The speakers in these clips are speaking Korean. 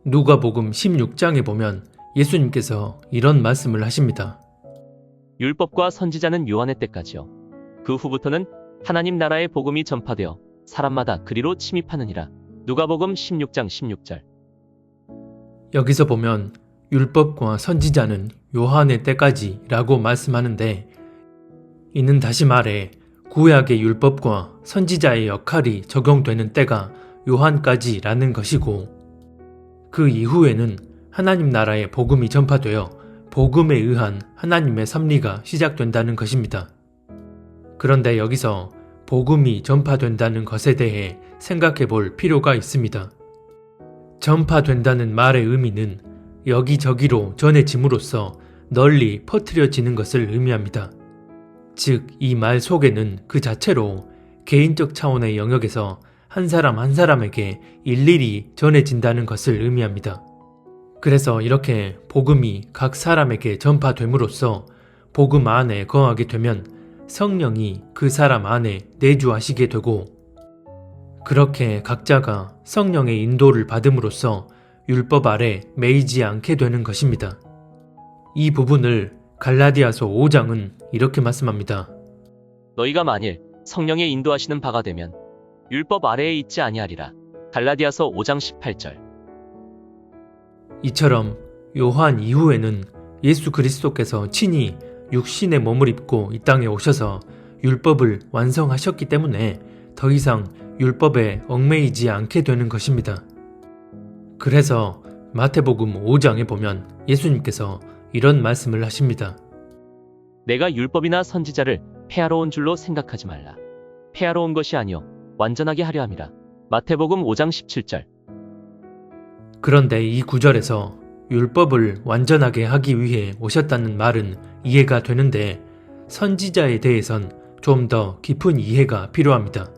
누가복음 16장에 보면 예수님께서 이런 말씀을 하십니다. 율법과 선지자는 요한의 때까지요. 그 후부터는 하나님 나라의 복음이 전파되어 사람마다 그리로 침입하느니라. 누가복음 16장 16절. 여기서 보면 율법과 선지자는 요한의 때까지 라고 말씀하는데, 이는 다시 말해 구약의 율법과 선지자의 역할이 적용되는 때가 요한까지 라는 것이고, 그 이후에는 하나님 나라의 복음이 전파되어 복음에 의한 하나님의 섭리가 시작된다는 것입니다. 그런데 여기서 복음이 전파된다는 것에 대해 생각해 볼 필요가 있습니다. 전파된다는 말의 의미는 여기저기로 전해짐으로써 널리 퍼뜨려지는 것을 의미합니다. 즉, 이 말 속에는 그 자체로 개인적 차원의 영역에서 한 사람 한 사람에게 일일이 전해진다는 것을 의미합니다. 그래서 이렇게 복음이 각 사람에게 전파됨으로써 복음 안에 거하게 되면 성령이 그 사람 안에 내주하시게 되고, 그렇게 각자가 성령의 인도를 받음으로써 율법 아래 매이지 않게 되는 것입니다. 이 부분을 갈라디아서 5장은 이렇게 말씀합니다. 너희가 만일 성령의 인도하시는 바가 되면 율법 아래에 있지 아니하리라. 갈라디아서 5장 18절. 이처럼 요한 이후에는 예수 그리스도께서 친히 육신의 몸을 입고 이 땅에 오셔서 율법을 완성하셨기 때문에 더 이상 율법에 얽매이지 않게 되는 것입니다. 그래서 마태복음 5장에 보면 예수님께서 이런 말씀을 하십니다. 내가 율법이나 선지자를 폐하러 온 줄로 생각하지 말라. 폐하러 온 것이 아니요 완전하게 하려 함이라. 마태복음 5장 17절. 그런데 이 구절에서 율법을 완전하게 하기 위해 오셨다는 말은 이해가 되는데, 선지자에 대해선 좀 더 깊은 이해가 필요합니다.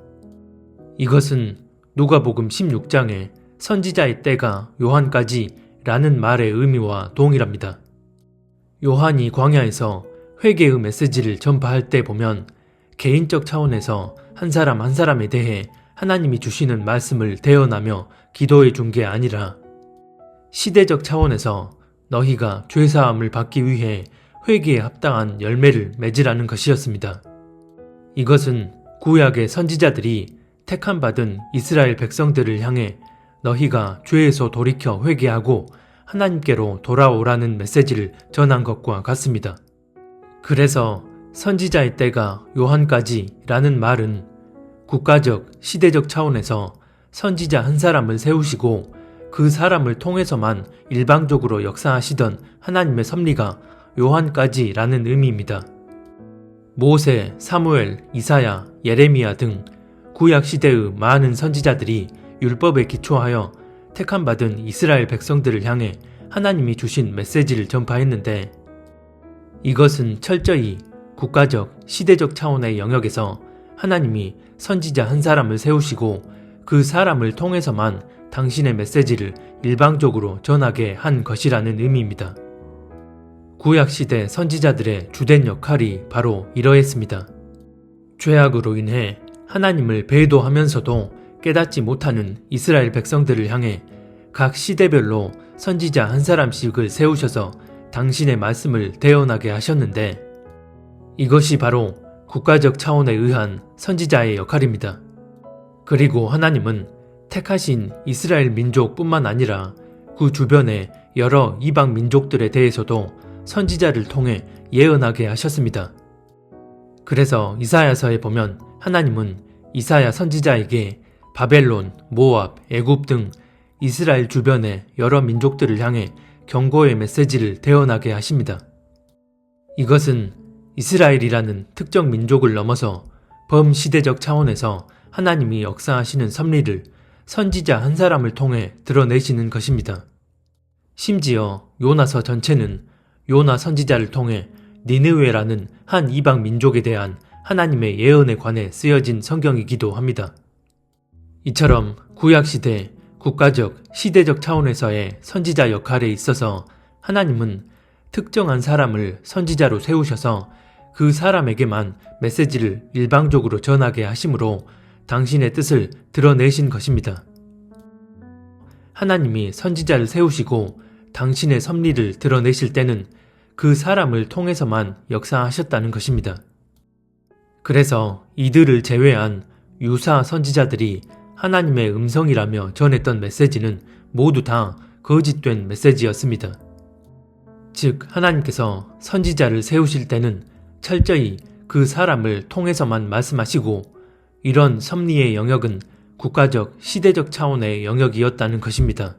이것은 누가복음 16장에 선지자의 때가 요한까지 라는 말의 의미와 동일합니다. 요한이 광야에서 회개의 메시지를 전파할 때 보면 개인적 차원에서 한 사람 한 사람에 대해 하나님이 주시는 말씀을 대언하며 기도해 준 게 아니라 시대적 차원에서 너희가 죄사함을 받기 위해 회개에 합당한 열매를 맺으라는 것이었습니다. 이것은 구약의 선지자들이 택함받은 이스라엘 백성들을 향해 너희가 죄에서 돌이켜 회개하고 하나님께로 돌아오라는 메시지를 전한 것과 같습니다. 그래서 선지자의 때가 요한까지 라는 말은 국가적, 시대적 차원에서 선지자 한 사람을 세우시고 그 사람을 통해서만 일방적으로 역사하시던 하나님의 섭리가 요한까지 라는 의미입니다. 모세, 사무엘, 이사야, 예레미야 등 구약 시대의 많은 선지자들이 율법에 기초하여 택함받은 이스라엘 백성들을 향해 하나님이 주신 메시지를 전파했는데, 이것은 철저히 국가적, 시대적 차원의 영역에서 하나님이 선지자 한 사람을 세우시고 그 사람을 통해서만 당신의 메시지를 일방적으로 전하게 한 것이라는 의미입니다. 구약시대 선지자들의 주된 역할이 바로 이러했습니다. 죄악으로 인해 하나님을 배도하면서도 깨닫지 못하는 이스라엘 백성들을 향해 각 시대별로 선지자 한 사람씩을 세우셔서 당신의 말씀을 대언하게 하셨는데, 이것이 바로 국가적 차원에 의한 선지자의 역할입니다. 그리고 하나님은 택하신 이스라엘 민족뿐만 아니라 그 주변의 여러 이방 민족들에 대해서도 선지자를 통해 예언하게 하셨습니다. 그래서 이사야서에 보면 하나님은 이사야 선지자에게 바벨론, 모압, 애굽 등 이스라엘 주변의 여러 민족들을 향해 경고의 메시지를 대언하게 하십니다. 이것은 이스라엘이라는 특정 민족을 넘어서 범시대적 차원에서 하나님이 역사하시는 섭리를 선지자 한 사람을 통해 드러내시는 것입니다. 심지어 요나서 전체는 요나 선지자를 통해 니느웨라는 한 이방 민족에 대한 하나님의 예언에 관해 쓰여진 성경이기도 합니다. 이처럼 구약시대, 국가적, 시대적 차원에서의 선지자 역할에 있어서 하나님은 특정한 사람을 선지자로 세우셔서 그 사람에게만 메시지를 일방적으로 전하게 하심으로 당신의 뜻을 드러내신 것입니다. 하나님이 선지자를 세우시고 당신의 섭리를 드러내실 때는 그 사람을 통해서만 역사하셨다는 것입니다. 그래서 이들을 제외한 유사 선지자들이 하나님의 음성이라며 전했던 메시지는 모두 다 거짓된 메시지였습니다. 즉, 하나님께서 선지자를 세우실 때는 철저히 그 사람을 통해서만 말씀하시고 이런 섭리의 영역은 국가적, 시대적 차원의 영역이었다는 것입니다.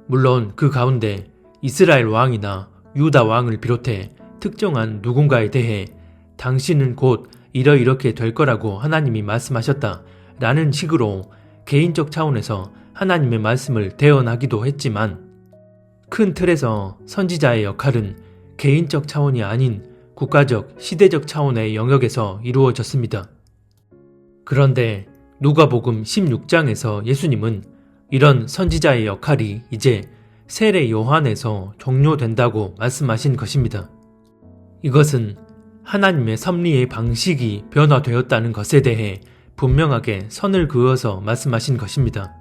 물론 그 가운데 이스라엘 왕이나 유다 왕을 비롯해 특정한 누군가에 대해 당신은 곧 이렇게 될 거라고 하나님이 말씀하셨다 라는 식으로 개인적 차원에서 하나님의 말씀을 대언하기도 했지만 큰 틀에서 선지자의 역할은 개인적 차원이 아닌 국가적, 시대적 차원의 영역에서 이루어졌습니다. 그런데 누가복음 16장에서 예수님은 이런 선지자의 역할이 이제 세례 요한에서 종료된다고 말씀하신 것입니다. 이것은 하나님의 섭리의 방식이 변화되었다는 것에 대해 분명하게 선을 그어서 말씀하신 것입니다.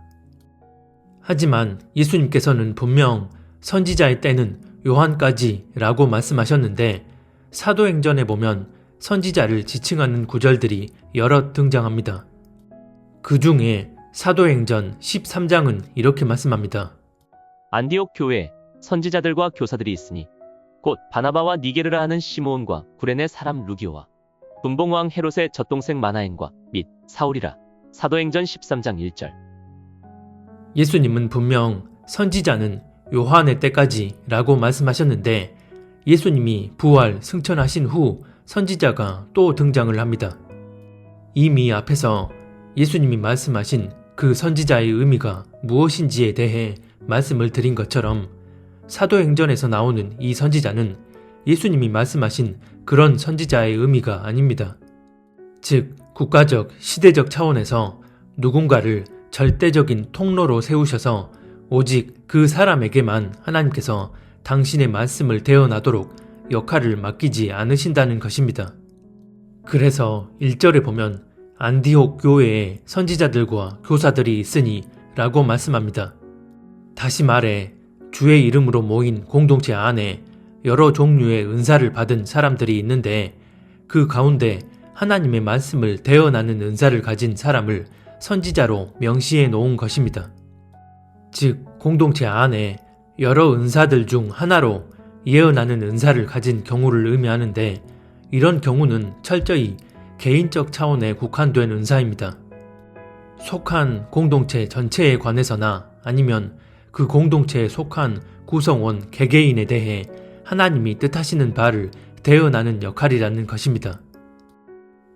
하지만 예수님께서는 분명 선지자의 때는 요한까지 라고 말씀하셨는데 사도행전에 보면 선지자를 지칭하는 구절들이 여럿 등장합니다. 그 중에 사도행전 13장은 이렇게 말씀합니다. 안디옥 교회에 선지자들과 교사들이 있으니 곧 바나바와 니게르라 하는 시므온과 구레네 사람 루기오와 분봉왕 헤롯의 젖동생 마나엔과 및 사울이라. 사도행전 13장 1절. 예수님은 분명 선지자는 요한의 때까지 라고 말씀하셨는데 예수님이 부활, 승천하신 후 선지자가 또 등장을 합니다. 이미 앞에서 예수님이 말씀하신 그 선지자의 의미가 무엇인지에 대해 말씀을 드린 것처럼 사도행전에서 나오는 이 선지자는 예수님이 말씀하신 그런 선지자의 의미가 아닙니다. 즉, 국가적, 시대적 차원에서 누군가를 절대적인 통로로 세우셔서 오직 그 사람에게만 하나님께서 당신의 말씀을 대언하도록 역할을 맡기지 않으신다는 것입니다. 그래서 1절에 보면 안디옥 교회에 선지자들과 교사들이 있으니 라고 말씀합니다. 다시 말해 주의 이름으로 모인 공동체 안에 여러 종류의 은사를 받은 사람들이 있는데 그 가운데 하나님의 말씀을 대언하는 은사를 가진 사람을 선지자로 명시해 놓은 것입니다. 즉, 공동체 안에 여러 은사들 중 하나로 예언하는 은사를 가진 경우를 의미하는데 이런 경우는 철저히 개인적 차원에 국한된 은사입니다. 속한 공동체 전체에 관해서나 아니면 그 공동체에 속한 구성원 개개인에 대해 하나님이 뜻하시는 바를 대언하는 역할이라는 것입니다.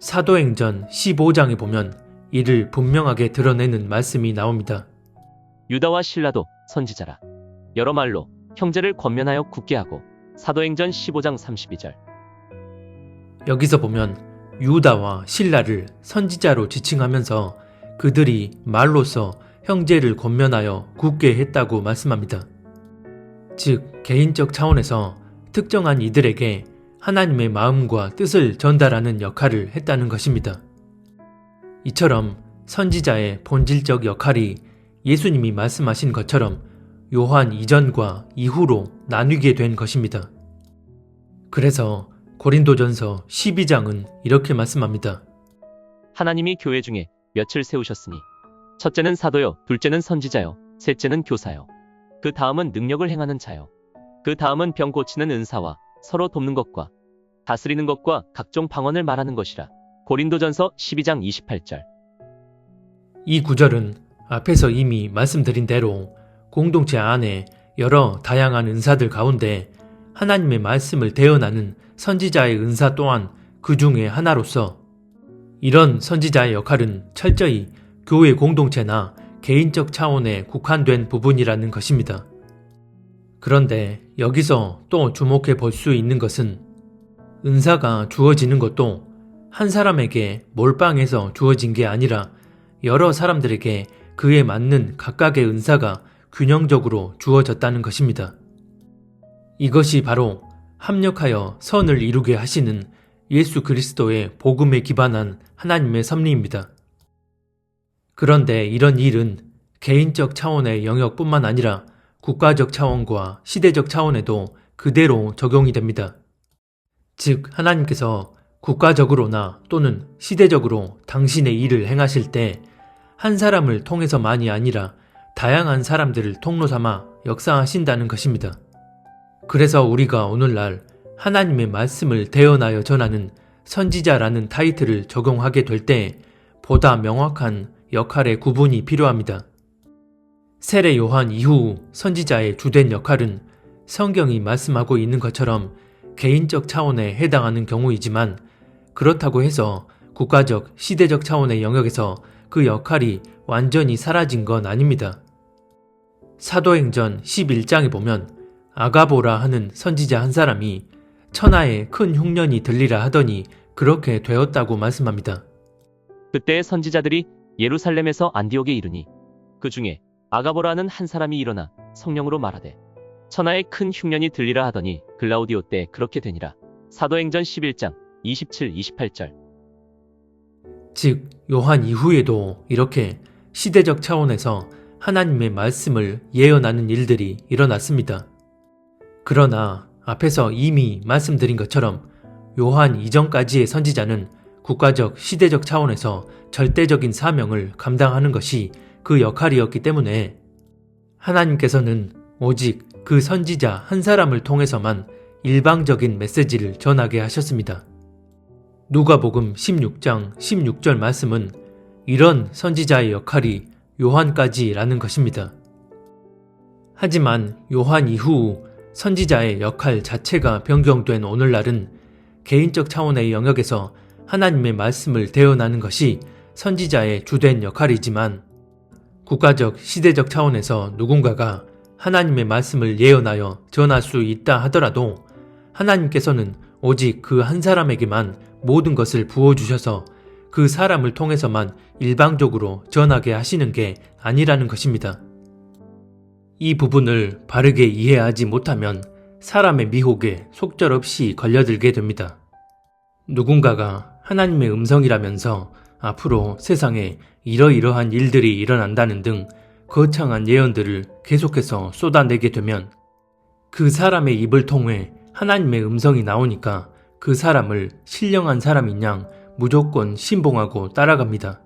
사도행전 15장에 보면 이를 분명하게 드러내는 말씀이 나옵니다. 유다와 실라도 선지자라. 여러 말로 형제를 권면하여 굳게 하고. 사도행전 15장 32절. 여기서 보면 유다와 실라를 선지자로 지칭하면서 그들이 말로써 형제를 권면하여 굳게 했다고 말씀합니다. 즉, 개인적 차원에서 특정한 이들에게 하나님의 마음과 뜻을 전달하는 역할을 했다는 것입니다. 이처럼 선지자의 본질적 역할이 예수님이 말씀하신 것처럼 요한 이전과 이후로 나뉘게 된 것입니다. 그래서 고린도전서 12장은 이렇게 말씀합니다. 하나님이 교회 중에 몇을 세우셨으니 첫째는 사도요, 둘째는 선지자요, 셋째는 교사요. 그 다음은 능력을 행하는 자요. 그 다음은 병 고치는 은사와 서로 돕는 것과 다스리는 것과 각종 방언을 말하는 것이라. 고린도전서 12장 28절. 이 구절은 앞에서 이미 말씀드린 대로 공동체 안에 여러 다양한 은사들 가운데 하나님의 말씀을 대언하는 선지자의 은사 또한 그 중에 하나로서 이런 선지자의 역할은 철저히 교회 공동체나 개인적 차원에 국한된 부분이라는 것입니다. 그런데 여기서 또 주목해 볼 수 있는 것은 은사가 주어지는 것도 한 사람에게 몰빵해서 주어진 게 아니라 여러 사람들에게 그에 맞는 각각의 은사가 균형적으로 주어졌다는 것입니다. 이것이 바로 합력하여 선을 이루게 하시는 예수 그리스도의 복음에 기반한 하나님의 섭리입니다. 그런데 이런 일은 개인적 차원의 영역뿐만 아니라 국가적 차원과 시대적 차원에도 그대로 적용이 됩니다. 즉, 하나님께서 국가적으로나 또는 시대적으로 당신의 일을 행하실 때 한 사람을 통해서만이 아니라 다양한 사람들을 통로 삼아 역사하신다는 것입니다. 그래서 우리가 오늘날 하나님의 말씀을 대언하여 전하는 선지자라는 타이틀을 적용하게 될 때 보다 명확한 역할의 구분이 필요합니다. 세례 요한 이후 선지자의 주된 역할은 성경이 말씀하고 있는 것처럼 개인적 차원에 해당하는 경우이지만 그렇다고 해서 국가적, 시대적 차원의 영역에서 그 역할이 완전히 사라진 건 아닙니다. 사도행전 11장에 보면 아가보라 하는 선지자 한 사람이 천하에 큰 흉년이 들리라 하더니 그렇게 되었다고 말씀합니다. 그때 선지자들이 예루살렘에서 안디옥에 이르니 그 중에 아가보라는 한 사람이 일어나 성령으로 말하되 천하에 큰 흉년이 들리라 하더니 글라우디오 때 그렇게 되니라. 사도행전 11장 27, 28절. 즉, 요한 이후에도 이렇게 시대적 차원에서 하나님의 말씀을 예언하는 일들이 일어났습니다. 그러나 앞에서 이미 말씀드린 것처럼 요한 이전까지의 선지자는 국가적, 시대적 차원에서 절대적인 사명을 감당하는 것이 그 역할이었기 때문에 하나님께서는 오직 그 선지자 한 사람을 통해서만 일방적인 메시지를 전하게 하셨습니다. 누가복음 16장 16절 말씀은 이런 선지자의 역할이 요한까지라는 것입니다. 하지만 요한 이후 선지자의 역할 자체가 변경된 오늘날은 개인적 차원의 영역에서 하나님의 말씀을 대언하는 것이 선지자의 주된 역할이지만 국가적, 시대적 차원에서 누군가가 하나님의 말씀을 예언하여 전할 수 있다 하더라도 하나님께서는 오직 그 한 사람에게만 모든 것을 부어주셔서 그 사람을 통해서만 일방적으로 전하게 하시는 게 아니라는 것입니다. 이 부분을 바르게 이해하지 못하면 사람의 미혹에 속절없이 걸려들게 됩니다. 누군가가 하나님의 음성이라면서 앞으로 세상에 이러이러한 일들이 일어난다는 등 거창한 예언들을 계속해서 쏟아내게 되면 그 사람의 입을 통해 하나님의 음성이 나오니까 그 사람을 신령한 사람인 양 무조건 신봉하고 따라갑니다.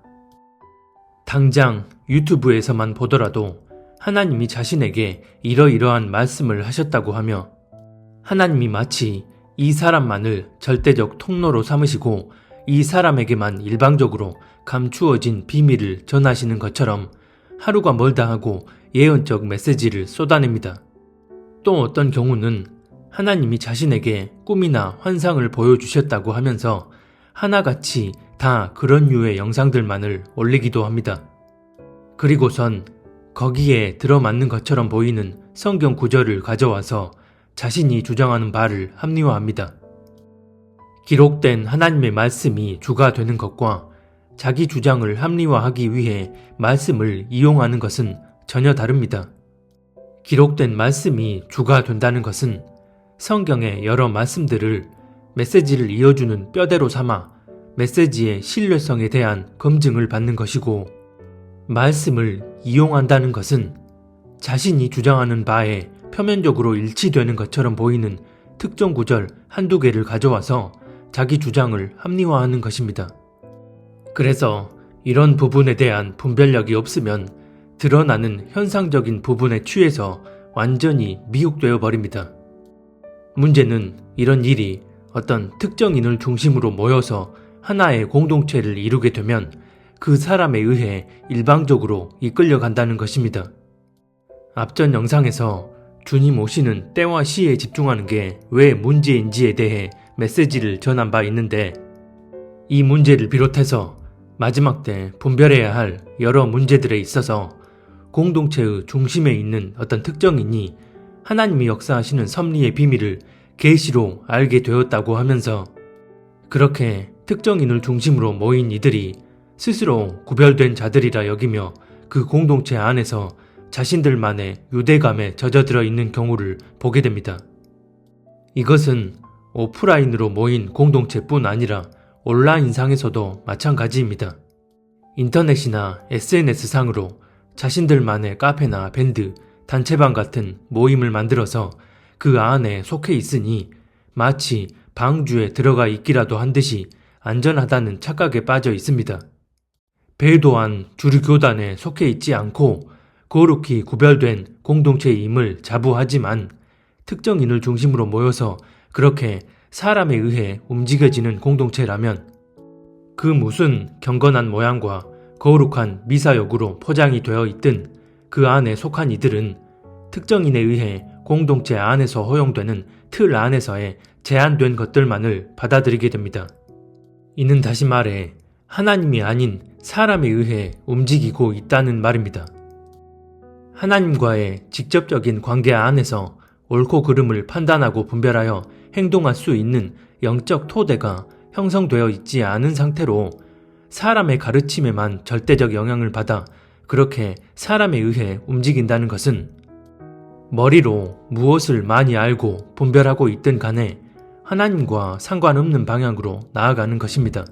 당장 유튜브에서만 보더라도 하나님이 자신에게 이러이러한 말씀을 하셨다고 하며 하나님이 마치 이 사람만을 절대적 통로로 삼으시고 이 사람에게만 일방적으로 감추어진 비밀을 전하시는 것처럼 하루가 멀다 하고 예언적 메시지를 쏟아냅니다. 또 어떤 경우는 하나님이 자신에게 꿈이나 환상을 보여주셨다고 하면서 하나같이 다 그런 류의 영상들만을 올리기도 합니다. 그리고선 거기에 들어맞는 것처럼 보이는 성경 구절을 가져와서 자신이 주장하는 바를 합리화합니다. 기록된 하나님의 말씀이 주가 되는 것과 자기 주장을 합리화하기 위해 말씀을 이용하는 것은 전혀 다릅니다. 기록된 말씀이 주가 된다는 것은 성경의 여러 말씀들을 메시지를 이어주는 뼈대로 삼아 메시지의 신뢰성에 대한 검증을 받는 것이고, 말씀을 이용한다는 것은 자신이 주장하는 바에 표면적으로 일치되는 것처럼 보이는 특정 구절 한두 개를 가져와서 자기 주장을 합리화하는 것입니다. 그래서 이런 부분에 대한 분별력이 없으면 드러나는 현상적인 부분에 취해서 완전히 미혹되어 버립니다. 문제는 이런 일이 어떤 특정인을 중심으로 모여서 하나의 공동체를 이루게 되면 그 사람에 의해 일방적으로 이끌려간다는 것입니다. 앞전 영상에서 주님 오시는 때와 시에 집중하는 게 왜 문제인지에 대해 메시지를 전한 바 있는데, 이 문제를 비롯해서 마지막 때 분별해야 할 여러 문제들에 있어서 공동체의 중심에 있는 어떤 특정인이 하나님이 역사하시는 섭리의 비밀을 계시로 알게 되었다고 하면서 그렇게 특정인을 중심으로 모인 이들이 스스로 구별된 자들이라 여기며 그 공동체 안에서 자신들만의 유대감에 젖어들어 있는 경우를 보게 됩니다. 이것은 오프라인으로 모인 공동체뿐 아니라 온라인상에서도 마찬가지입니다. 인터넷이나 SNS상으로 자신들만의 카페나 밴드, 단체방 같은 모임을 만들어서 그 안에 속해 있으니 마치 방주에 들어가 있기라도 한 듯이 안전하다는 착각에 빠져 있습니다. 배도한 주류 교단에 속해 있지 않고 거룩히 구별된 공동체임을 자부하지만 특정인을 중심으로 모여서 그렇게 사람에 의해 움직여지는 공동체라면 그 무슨 경건한 모양과 거룩한 미사역으로 포장이 되어 있든 그 안에 속한 이들은 특정인에 의해 공동체 안에서 허용되는 틀 안에서의 제한된 것들만을 받아들이게 됩니다. 이는 다시 말해 하나님이 아닌 사람에 의해 움직이고 있다는 말입니다. 하나님과의 직접적인 관계 안에서 옳고 그름을 판단하고 분별하여 행동할 수 있는 영적 토대가 형성되어 있지 않은 상태로 사람의 가르침에만 절대적 영향을 받아 그렇게 사람에 의해 움직인다는 것은 머리로 무엇을 많이 알고 분별하고 있든 간에 하나님과 상관없는 방향으로 나아가는 것입니다.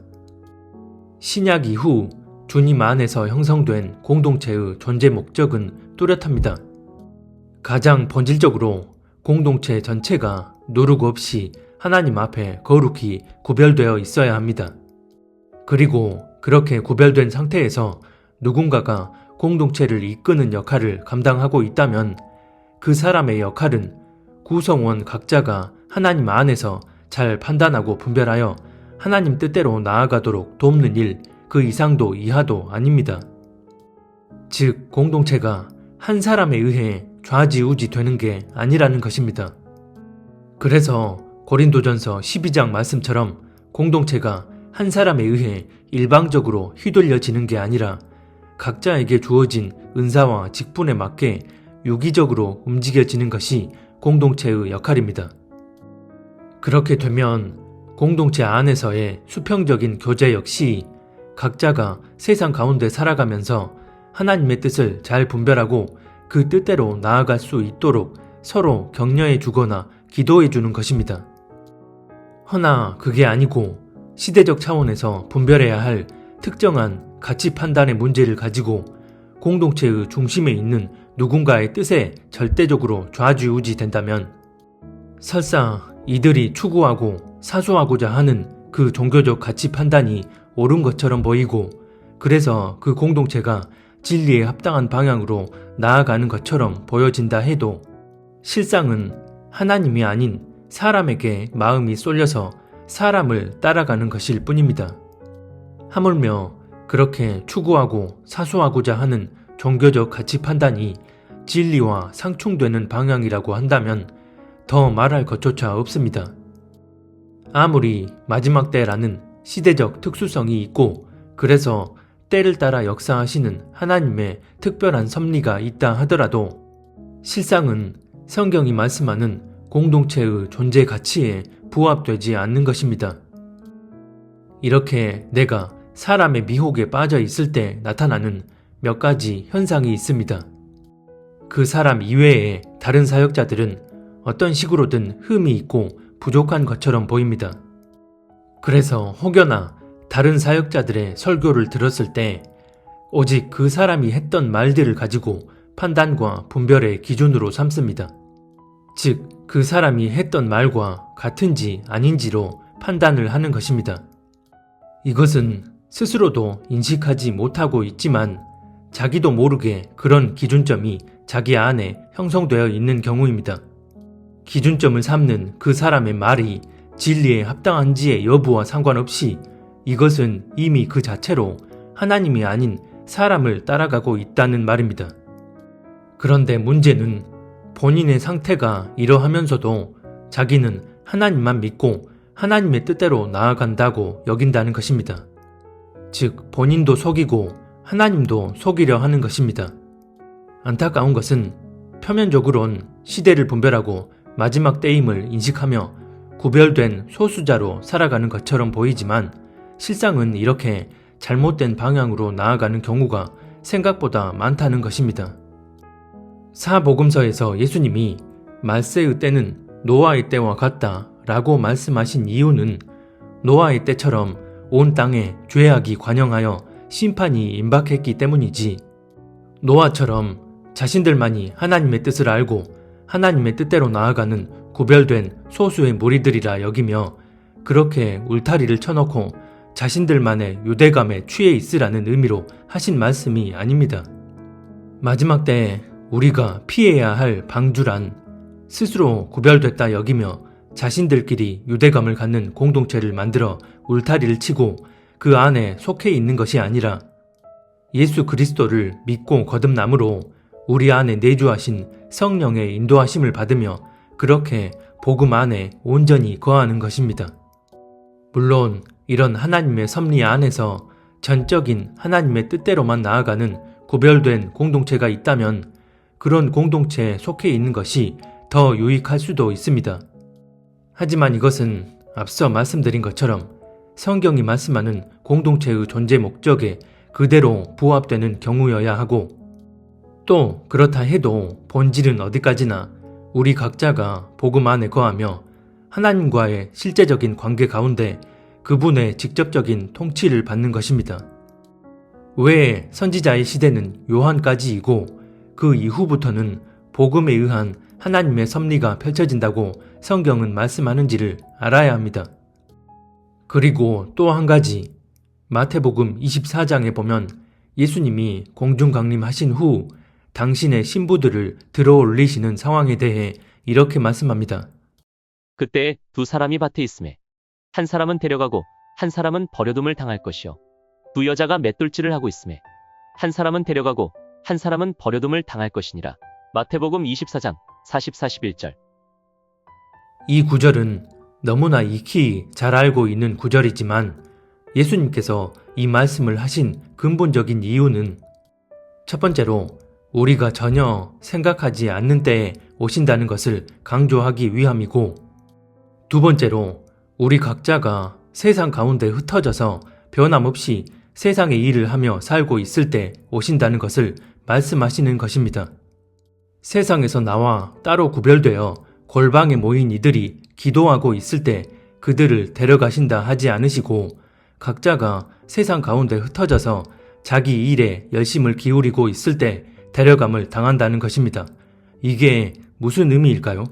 신약 이후 주님 안에서 형성된 공동체의 존재 목적은 뚜렷합니다. 가장 본질적으로 공동체 전체가 누르고 없이 하나님 앞에 거룩히 구별되어 있어야 합니다. 그리고 그렇게 구별된 상태에서 누군가가 공동체를 이끄는 역할을 감당하고 있다면 그 사람의 역할은 구성원 각자가 하나님 안에서 잘 판단하고 분별하여 하나님 뜻대로 나아가도록 돕는 일, 그 이상도 이하도 아닙니다. 즉, 공동체가 한 사람에 의해 좌지우지 되는 게 아니라는 것입니다. 그래서 고린도전서 12장 말씀처럼 공동체가 한 사람에 의해 일방적으로 휘둘려지는 게 아니라 각자에게 주어진 은사와 직분에 맞게 유기적으로 움직여지는 것이 공동체의 역할입니다. 그렇게 되면 공동체 안에서의 수평적인 교제 역시 각자가 세상 가운데 살아가면서 하나님의 뜻을 잘 분별하고 그 뜻대로 나아갈 수 있도록 서로 격려해 주거나 기도해 주는 것입니다. 허나 그게 아니고 시대적 차원에서 분별해야 할 특정한 가치 판단의 문제를 가지고 공동체의 중심에 있는 누군가의 뜻에 절대적으로 좌지우지 된다면 설사 이들이 추구하고 사수하고자 하는 그 종교적 가치 판단이 옳은 것처럼 보이고 그래서 그 공동체가 진리에 합당한 방향으로 나아가는 것처럼 보여진다 해도 실상은 하나님이 아닌 사람에게 마음이 쏠려서 사람을 따라가는 것일 뿐입니다. 하물며 그렇게 추구하고 사수하고자 하는 종교적 가치 판단이 진리와 상충되는 방향이라고 한다면 더 말할 것조차 없습니다. 아무리 마지막 때라는 시대적 특수성이 있고 그래서 때를 따라 역사하시는 하나님의 특별한 섭리가 있다 하더라도 실상은 성경이 말씀하는 공동체의 존재 가치에 부합되지 않는 것입니다. 이렇게 내가 사람의 미혹에 빠져 있을 때 나타나는 몇 가지 현상이 있습니다. 그 사람 이외의 다른 사역자들은 어떤 식으로든 흠이 있고 부족한 것처럼 보입니다. 그래서 혹여나 다른 사역자들의 설교를 들었을 때 오직 그 사람이 했던 말들을 가지고 판단과 분별의 기준으로 삼습니다. 즉, 그 사람이 했던 말과 같은지 아닌지로 판단을 하는 것입니다. 이것은 스스로도 인식하지 못하고 있지만 자기도 모르게 그런 기준점이 자기 안에 형성되어 있는 경우입니다. 기준점을 삼는 그 사람의 말이 진리에 합당한지의 여부와 상관없이 이것은 이미 그 자체로 하나님이 아닌 사람을 따라가고 있다는 말입니다. 그런데 문제는 본인의 상태가 이러하면서도 자기는 하나님만 믿고 하나님의 뜻대로 나아간다고 여긴다는 것입니다. 즉, 본인도 속이고 하나님도 속이려 하는 것입니다. 안타까운 것은 표면적으론 시대를 분별하고 마지막 때임을 인식하며 구별된 소수자로 살아가는 것처럼 보이지만 실상은 이렇게 잘못된 방향으로 나아가는 경우가 생각보다 많다는 것입니다. 사복음서에서 예수님이 말세의 때는 노아의 때와 같다 라고 말씀하신 이유는 노아의 때처럼 온 땅에 죄악이 관영하여 심판이 임박했기 때문이지 노아처럼 자신들만이 하나님의 뜻을 알고 하나님의 뜻대로 나아가는 구별된 소수의 무리들이라 여기며 그렇게 울타리를 쳐놓고 자신들만의 유대감에 취해 있으라는 의미로 하신 말씀이 아닙니다. 마지막 때에 우리가 피해야 할 방주란 스스로 구별됐다 여기며 자신들끼리 유대감을 갖는 공동체를 만들어 울타리를 치고 그 안에 속해 있는 것이 아니라 예수 그리스도를 믿고 거듭남으로 우리 안에 내주하신 성령의 인도하심을 받으며 그렇게 복음 안에 온전히 거하는 것입니다. 물론 이런 하나님의 섭리 안에서 전적인 하나님의 뜻대로만 나아가는 구별된 공동체가 있다면 그런 공동체에 속해 있는 것이 더 유익할 수도 있습니다. 하지만 이것은 앞서 말씀드린 것처럼 성경이 말씀하는 공동체의 존재 목적에 그대로 부합되는 경우여야 하고 또 그렇다 해도 본질은 어디까지나 우리 각자가 복음 안에 거하며 하나님과의 실제적인 관계 가운데 그분의 직접적인 통치를 받는 것입니다. 왜 선지자의 시대는 요한까지이고 그 이후부터는 복음에 의한 하나님의 섭리가 펼쳐진다고 성경은 말씀하는지를 알아야 합니다. 그리고 또 한 가지, 마태복음 24장에 보면 예수님이 공중 강림하신 후 당신의 신부들을 들어올리시는 상황에 대해 이렇게 말씀합니다. 그때 두 사람이 밭에 있음에 한 사람은 데려가고 한 사람은 버려둠을 당할 것이요 두 여자가 맷돌질을 하고 있음에 한 사람은 데려가고 한 사람은 버려둠을 당할 것이니라. 마태복음 24장 40-41절. 이 구절은 너무나 익히 잘 알고 있는 구절이지만 예수님께서 이 말씀을 하신 근본적인 이유는 첫 번째로 우리가 전혀 생각하지 않는 때에 오신다는 것을 강조하기 위함이고 두 번째로 우리 각자가 세상 가운데 흩어져서 변함없이 세상의 일을 하며 살고 있을 때 오신다는 것을 말씀하시는 것입니다. 세상에서 나와 따로 구별되어 골방에 모인 이들이 기도하고 있을 때 그들을 데려가신다 하지 않으시고 각자가 세상 가운데 흩어져서 자기 일에 열심을 기울이고 있을 때 데려감을 당한다는 것입니다. 이게 무슨 의미일까요?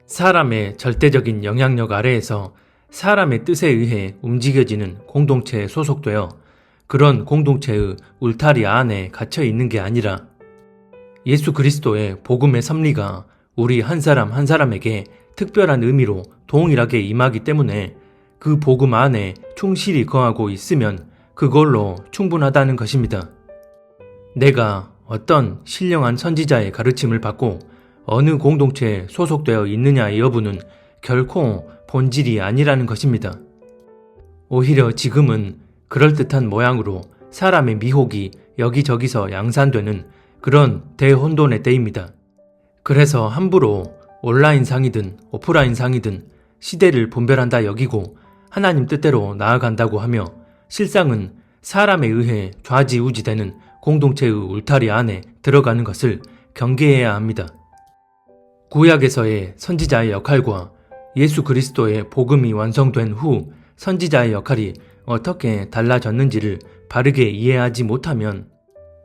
사람의 절대적인 영향력 아래에서 사람의 뜻에 의해 움직여지는 공동체에 소속되어 그런 공동체의 울타리 안에 갇혀 있는 게 아니라 예수 그리스도의 복음의 섭리가 우리 한 사람 한 사람에게 특별한 의미로 동일하게 임하기 때문에 그 복음 안에 충실히 거하고 있으면 그걸로 충분하다는 것입니다. 내가 어떤 신령한 선지자의 가르침을 받고 어느 공동체에 소속되어 있느냐의 여부는 결코 본질이 아니라는 것입니다. 오히려 지금은 그럴듯한 모양으로 사람의 미혹이 여기저기서 양산되는 그런 대혼돈의 때입니다. 그래서 함부로 온라인상이든 오프라인상이든 시대를 분별한다 여기고 하나님 뜻대로 나아간다고 하며 실상은 사람에 의해 좌지우지되는 공동체의 울타리 안에 들어가는 것을 경계해야 합니다. 구약에서의 선지자의 역할과 예수 그리스도의 복음이 완성된 후 선지자의 역할이 어떻게 달라졌는지를 바르게 이해하지 못하면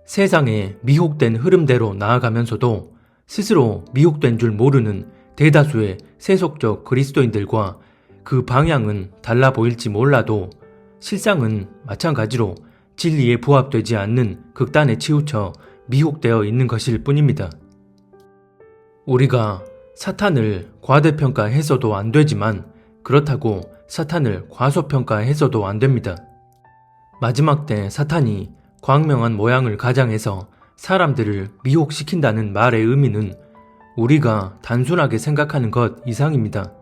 세상의 미혹된 흐름대로 나아가면서도 스스로 미혹된 줄 모르는 대다수의 세속적 그리스도인들과 그 방향은 달라 보일지 몰라도 실상은 마찬가지로 진리에 부합되지 않는 극단에 치우쳐 미혹되어 있는 것일 뿐입니다. 우리가 사탄을 과대평가해서도 안 되지만 그렇다고 사탄을 과소평가해서도 안 됩니다. 마지막 때 사탄이 광명한 모양을 가장해서 사람들을 미혹시킨다는 말의 의미는 우리가 단순하게 생각하는 것 이상입니다.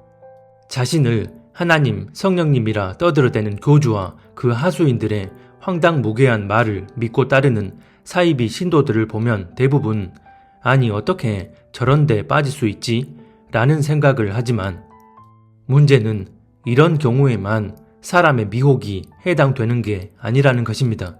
자신을 하나님, 성령님이라 떠들어대는 교주와 그 하수인들의 황당무계한 말을 믿고 따르는 사이비 신도들을 보면 대부분 아니 어떻게 저런 데 빠질 수 있지? 라는 생각을 하지만 문제는 이런 경우에만 사람의 미혹이 해당되는 게 아니라는 것입니다.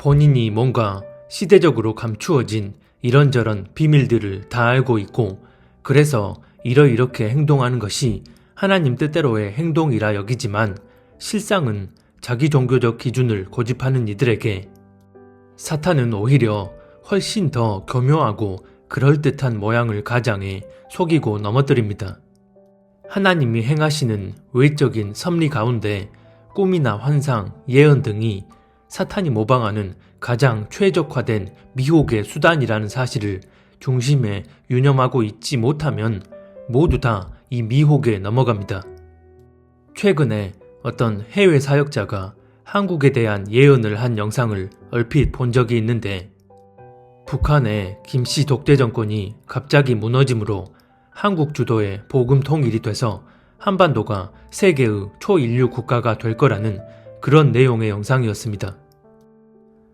본인이 뭔가 시대적으로 감추어진 이런저런 비밀들을 다 알고 있고 그래서 이렇게 행동하는 것이 하나님 뜻대로의 행동이라 여기지만 실상은 자기 종교적 기준을 고집하는 이들에게 사탄은 오히려 훨씬 더 교묘하고 그럴듯한 모양을 가장해 속이고 넘어뜨립니다. 하나님이 행하시는 외적인 섭리 가운데 꿈이나 환상, 예언 등이 사탄이 모방하는 가장 최적화된 미혹의 수단이라는 사실을 중심에 유념하고 있지 못하면 모두 다 이 미혹에 넘어갑니다. 최근에 어떤 해외 사역자가 한국에 대한 예언을 한 영상을 얼핏 본 적이 있는데, 북한의 김씨 독재 정권이 갑자기 무너짐으로 한국 주도의 복음 통일이 돼서 한반도가 세계의 초인류 국가가 될 거라는 그런 내용의 영상이었습니다.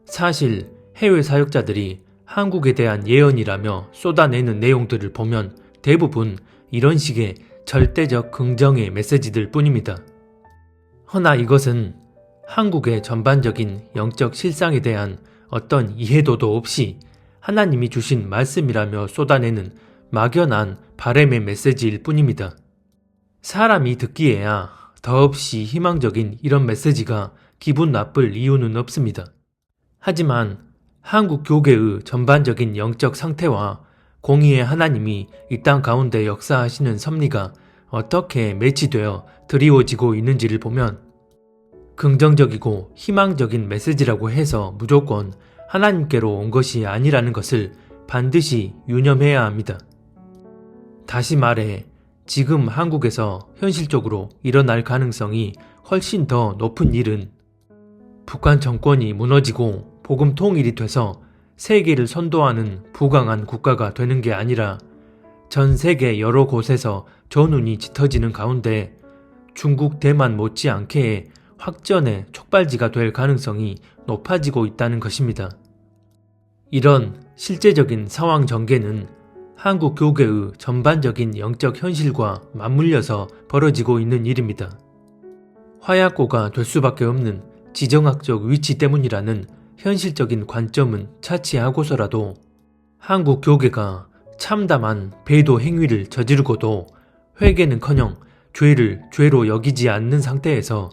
사실 해외 사역자들이 한국에 대한 예언이라며 쏟아내는 내용들을 보면 대부분 이런 식의 절대적 긍정의 메시지들 뿐입니다. 허나 이것은 한국의 전반적인 영적 실상에 대한 어떤 이해도도 없이 하나님이 주신 말씀이라며 쏟아내는 막연한 바램의 메시지일 뿐입니다. 사람이 듣기에야 더없이 희망적인 이런 메시지가 기분 나쁠 이유는 없습니다. 하지만 한국 교계의 전반적인 영적 상태와 공의의 하나님이 이 땅 가운데 역사하시는 섭리가 어떻게 매치되어 드리워지고 있는지를 보면 긍정적이고 희망적인 메시지라고 해서 무조건 하나님께로 온 것이 아니라는 것을 반드시 유념해야 합니다. 다시 말해, 지금 한국에서 현실적으로 일어날 가능성이 훨씬 더 높은 일은 북한 정권이 무너지고 복음 통일이 돼서 세계를 선도하는 부강한 국가가 되는 게 아니라 전 세계 여러 곳에서 전운이 짙어지는 가운데 중국, 대만 못지않게 확전의 촉발지가 될 가능성이 높아지고 있다는 것입니다. 이런 실제적인 상황 전개는 한국 교계의 전반적인 영적 현실과 맞물려서 벌어지고 있는 일입니다. 화약고가 될 수밖에 없는 지정학적 위치 때문이라는 현실적인 관점은 차치하고서라도 한국 교계가 참담한 배도 행위를 저지르고도 회개는커녕 죄를 죄로 여기지 않는 상태에서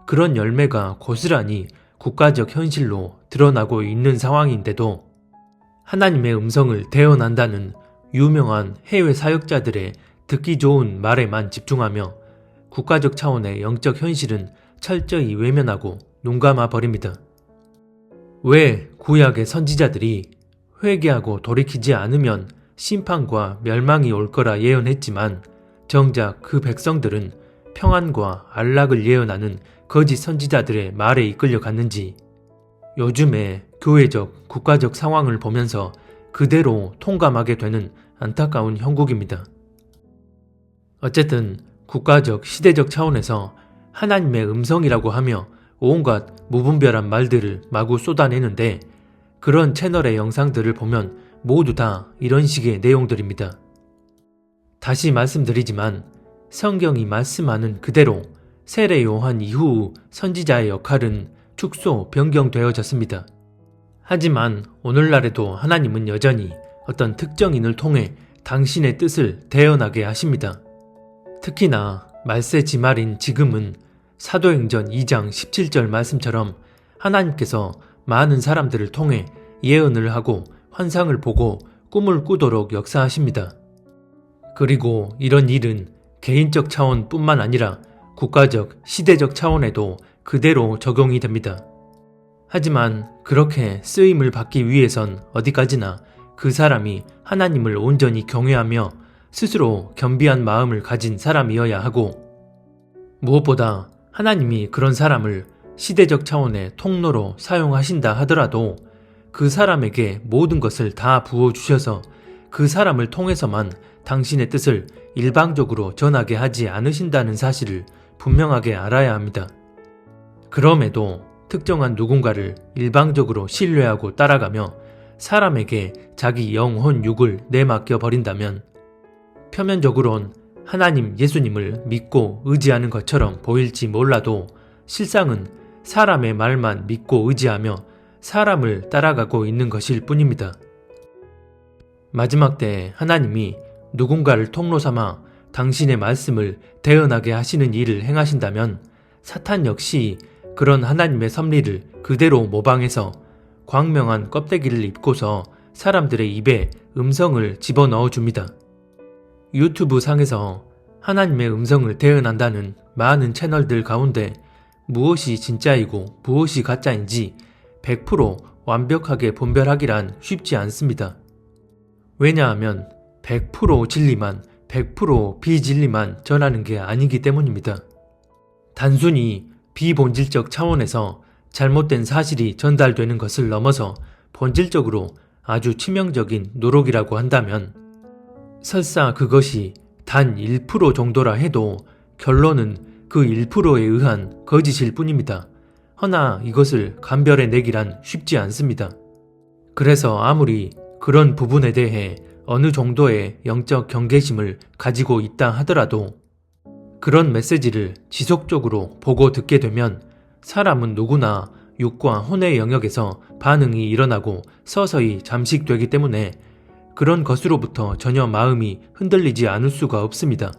그런 열매가 고스란히 국가적 현실로 드러나고 있는 상황인데도 하나님의 음성을 대언한다는 유명한 해외 사역자들의 듣기 좋은 말에만 집중하며 국가적 차원의 영적 현실은 철저히 외면하고 눈감아 버립니다. 왜 구약의 선지자들이 회개하고 돌이키지 않으면 심판과 멸망이 올 거라 예언했지만 정작 그 백성들은 평안과 안락을 예언하는 거짓 선지자들의 말에 이끌려 갔는지 요즘의 교회적, 국가적 상황을 보면서 그대로 통감하게 되는 안타까운 형국입니다. 어쨌든 국가적, 시대적 차원에서 하나님의 음성이라고 하며 온갖 무분별한 말들을 마구 쏟아내는데 그런 채널의 영상들을 보면 모두 다 이런 식의 내용들입니다. 다시 말씀드리지만 성경이 말씀하는 그대로 세례 요한 이후 선지자의 역할은 축소, 변경되어졌습니다. 하지만 오늘날에도 하나님은 여전히 어떤 특정인을 통해 당신의 뜻을 대언하게 하십니다. 특히나 말세 지말인 지금은 사도행전 2장 17절 말씀처럼 하나님께서 많은 사람들을 통해 예언을 하고 환상을 보고 꿈을 꾸도록 역사하십니다. 그리고 이런 일은 개인적 차원뿐만 아니라 국가적, 시대적 차원에도 그대로 적용이 됩니다. 하지만 그렇게 쓰임을 받기 위해선 어디까지나 그 사람이 하나님을 온전히 경외하며 스스로 겸비한 마음을 가진 사람이어야 하고 무엇보다 하나님이 그런 사람을 시대적 차원의 통로로 사용하신다 하더라도 그 사람에게 모든 것을 다 부어주셔서 그 사람을 통해서만 당신의 뜻을 일방적으로 전하게 하지 않으신다는 사실을 분명하게 알아야 합니다. 그럼에도 특정한 누군가를 일방적으로 신뢰하고 따라가며 사람에게 자기 영혼 육을 내맡겨 버린다면 표면적으론 하나님 예수님을 믿고 의지하는 것처럼 보일지 몰라도 실상은 사람의 말만 믿고 의지하며 사람을 따라가고 있는 것일 뿐입니다. 마지막 때 하나님이 누군가를 통로 삼아 당신의 말씀을 대언하게 하시는 일을 행하신다면 사탄 역시 그런 하나님의 섭리를 그대로 모방해서 광명한 껍데기를 입고서 사람들의 입에 음성을 집어넣어 줍니다. 유튜브 상에서 하나님의 음성을 대언한다는 많은 채널들 가운데 무엇이 진짜이고 무엇이 가짜인지 100% 완벽하게 분별하기란 쉽지 않습니다. 왜냐하면 100% 진리만 100% 비진리만 전하는 게 아니기 때문입니다. 단순히 비본질적 차원에서 잘못된 사실이 전달되는 것을 넘어서 본질적으로 아주 치명적인 노력이라고 한다면 설사 그것이 단 1% 정도라 해도 결론은 그 1%에 의한 거짓일 뿐입니다. 허나 이것을 감별해내기란 쉽지 않습니다. 그래서 아무리 그런 부분에 대해 어느 정도의 영적 경계심을 가지고 있다 하더라도 그런 메시지를 지속적으로 보고 듣게 되면 사람은 누구나 육과 혼의 영역에서 반응이 일어나고 서서히 잠식되기 때문에 그런 것으로부터 전혀 마음이 흔들리지 않을 수가 없습니다.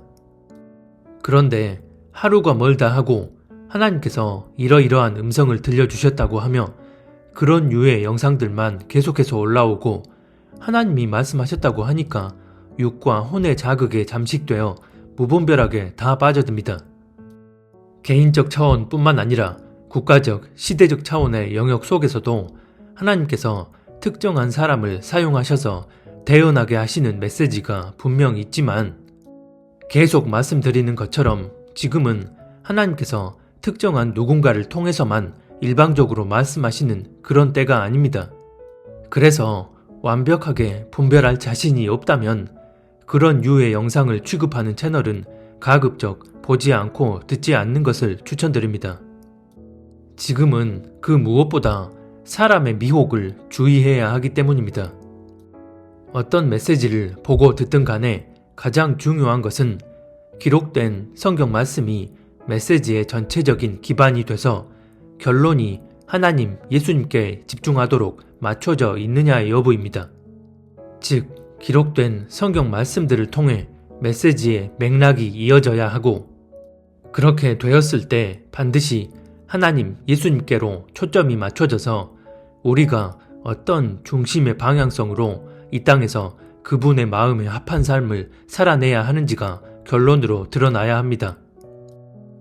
그런데 하루가 멀다 하고 하나님께서 이러이러한 음성을 들려주셨다고 하며 그런 유의 영상들만 계속해서 올라오고 하나님이 말씀하셨다고 하니까 육과 혼의 자극에 잠식되어 무분별하게 다 빠져듭니다. 개인적 차원뿐만 아니라 국가적, 시대적 차원의 영역 속에서도 하나님께서 특정한 사람을 사용하셔서 대언하게 하시는 메시지가 분명 있지만 계속 말씀드리는 것처럼 지금은 하나님께서 특정한 누군가를 통해서만 일방적으로 말씀하시는 그런 때가 아닙니다. 그래서 완벽하게 분별할 자신이 없다면 그런 유의 영상을 취급하는 채널은 가급적 보지 않고 듣지 않는 것을 추천드립니다. 지금은 그 무엇보다 사람의 미혹을 주의해야 하기 때문입니다. 어떤 메시지를 보고 듣든 간에 가장 중요한 것은 기록된 성경 말씀이 메시지의 전체적인 기반이 돼서 결론이 하나님, 예수님께 집중하도록 맞춰져 있느냐의 여부입니다. 즉, 기록된 성경 말씀들을 통해 메시지의 맥락이 이어져야 하고 그렇게 되었을 때 반드시 하나님, 예수님께로 초점이 맞춰져서 우리가 어떤 중심의 방향성으로 이 땅에서 그분의 마음에 합한 삶을 살아내야 하는지가 결론으로 드러나야 합니다.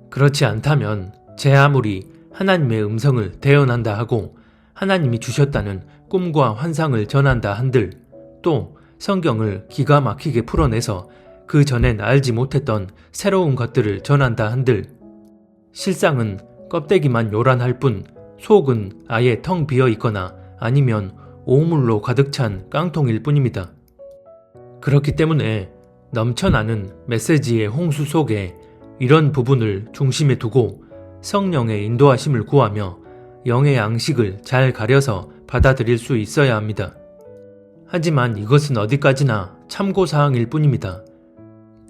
그렇지 않다면 제 아무리 하나님의 음성을 대언한다 하고 하나님이 주셨다는 꿈과 환상을 전한다 한들 또 성경을 기가 막히게 풀어내서 그 전엔 알지 못했던 새로운 것들을 전한다 한들 실상은 껍데기만 요란할 뿐 속은 아예 텅 비어 있거나 아니면 오물로 가득 찬 깡통일 뿐입니다. 그렇기 때문에 넘쳐나는 메시지의 홍수 속에 이런 부분을 중심에 두고 성령의 인도하심을 구하며 영의 양식을 잘 가려서 받아들일 수 있어야 합니다. 하지만 이것은 어디까지나 참고사항일 뿐입니다.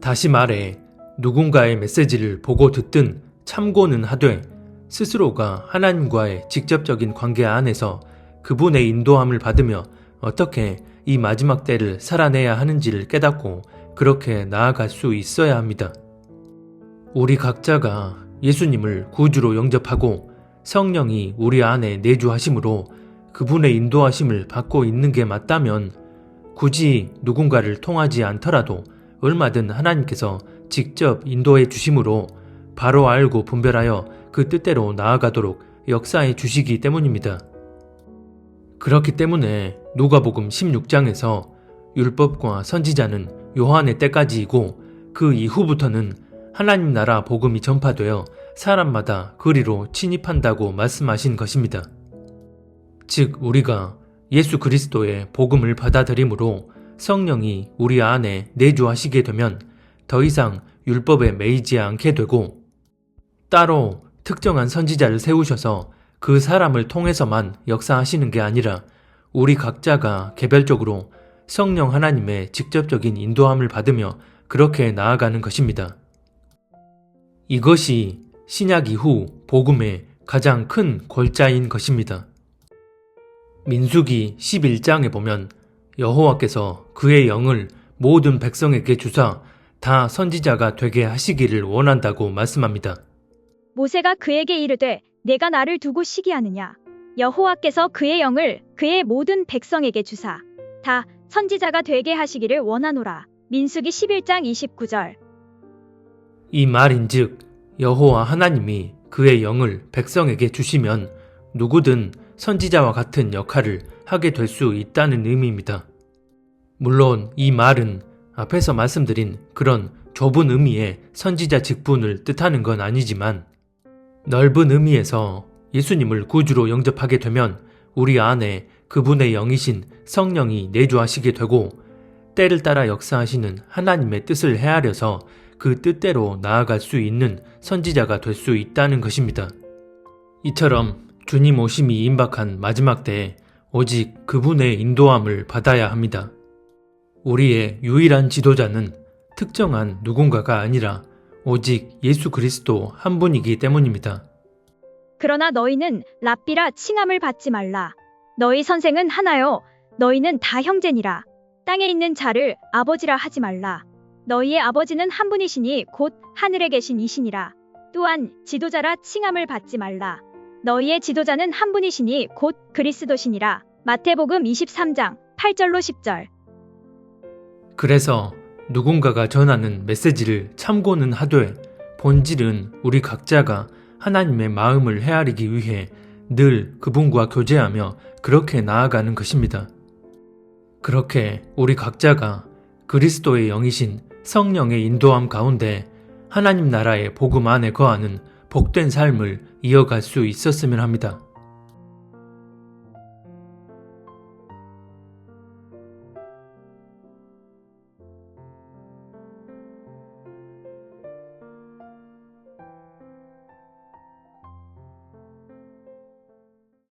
다시 말해 누군가의 메시지를 보고 듣든 참고는 하되 스스로가 하나님과의 직접적인 관계 안에서 그분의 인도함을 받으며 어떻게 이 마지막 때를 살아내야 하는지를 깨닫고 그렇게 나아갈 수 있어야 합니다. 우리 각자가 예수님을 구주로 영접하고 성령이 우리 안에 내주하심으로 그분의 인도하심을 받고 있는 게 맞다면 굳이 누군가를 통하지 않더라도 얼마든 하나님께서 직접 인도해 주심으로 바로 알고 분별하여 그 뜻대로 나아가도록 역사해 주시기 때문입니다. 그렇기 때문에 누가복음 16장에서 율법과 선지자는 요한의 때까지이고 그 이후부터는 하나님 나라 복음이 전파되어 사람마다 그리로 침입한다고 말씀하신 것입니다. 즉 우리가 예수 그리스도의 복음을 받아들임으로 성령이 우리 안에 내주하시게 되면 더 이상 율법에 매이지 않게 되고 따로 특정한 선지자를 세우셔서 그 사람을 통해서만 역사하시는 게 아니라 우리 각자가 개별적으로 성령 하나님의 직접적인 인도함을 받으며 그렇게 나아가는 것입니다. 이것이 신약 이후 복음의 가장 큰 골자인 것입니다. 민수기 11장에 보면 여호와께서 그의 영을 모든 백성에게 주사 다 선지자가 되게 하시기를 원한다고 말씀합니다. 모세가 그에게 이르되 내가 나를 두고 시기하느냐 여호와께서 그의 영을 그의 모든 백성에게 주사 다 선지자가 되게 하시기를 원하노라. 민수기 11장 29절. 이 말인즉 여호와 하나님이 그의 영을 백성에게 주시면 누구든 선지자와 같은 역할을 하게 될 수 있다는 의미입니다. 물론 이 말은 앞에서 말씀드린 그런 좁은 의미의 선지자 직분을 뜻하는 건 아니지만 넓은 의미에서 예수님을 구주로 영접하게 되면 우리 안에 그분의 영이신 성령이 내주하시게 되고 때를 따라 역사하시는 하나님의 뜻을 헤아려서 그 뜻대로 나아갈 수 있는 선지자가 될 수 있다는 것입니다. 이처럼 주님 오심이 임박한 마지막 때에 오직 그분의 인도함을 받아야 합니다. 우리의 유일한 지도자는 특정한 누군가가 아니라 오직 예수 그리스도 한 분이기 때문입니다. 그러나 너희는 랍비라 칭함을 받지 말라. 너희 선생은 하나요. 너희는 다 형제니라. 땅에 있는 자를 아버지라 하지 말라. 너희의 아버지는 한 분이시니 곧 하늘에 계신 이시니라. 또한 지도자라 칭함을 받지 말라. 너희의 지도자는 한 분이시니 곧 그리스도시니라. 마태복음 23장 8절로 10절. 그래서 누군가가 전하는 메시지를 참고는 하되 본질은 우리 각자가 하나님의 마음을 헤아리기 위해 늘 그분과 교제하며 그렇게 나아가는 것입니다. 그렇게 우리 각자가 그리스도의 영이신 성령의 인도함 가운데 하나님 나라의 복음 안에 거하는 복된 삶을 이어갈 수 있었으면 합니다.